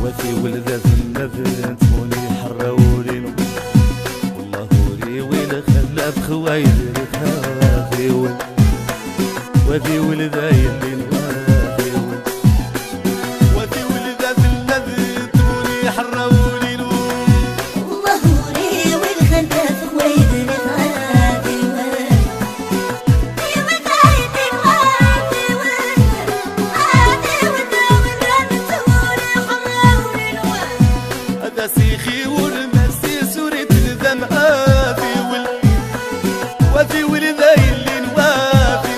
وفي ولدات النذر تموني حراولين والله ولي وين خلف خوايد الخافي وفي ولداي اللي نوافي وفي ولدات النذر تموني حراولين والله ولي وين خلف خوايد الخافي سيخي والمسي سورة الذم آفي وفي ولداي اللي نوافي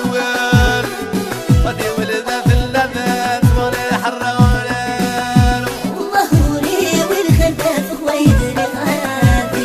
وفي ولدا في اللذات مولي حرولان والله ولي والخلف خويد الغافي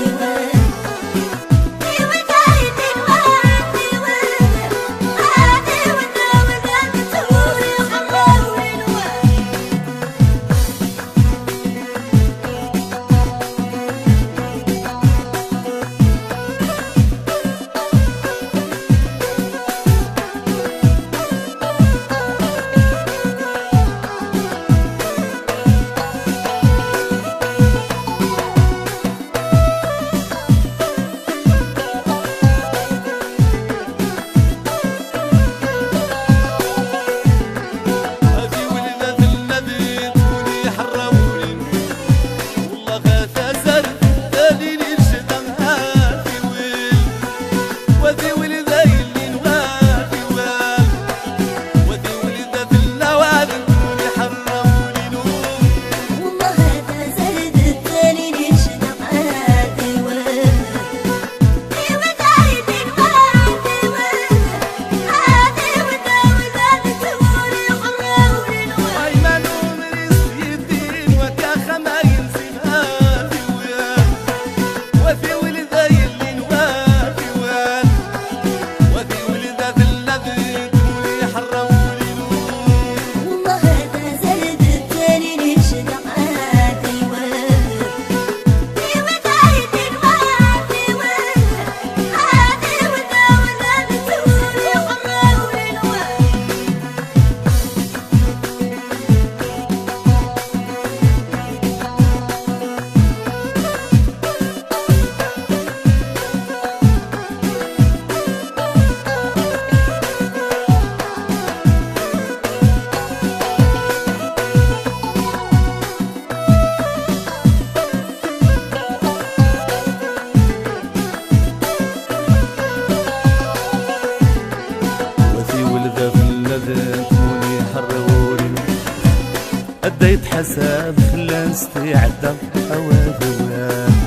تموني حرولين أديت حساب خلا نستعدى أوافي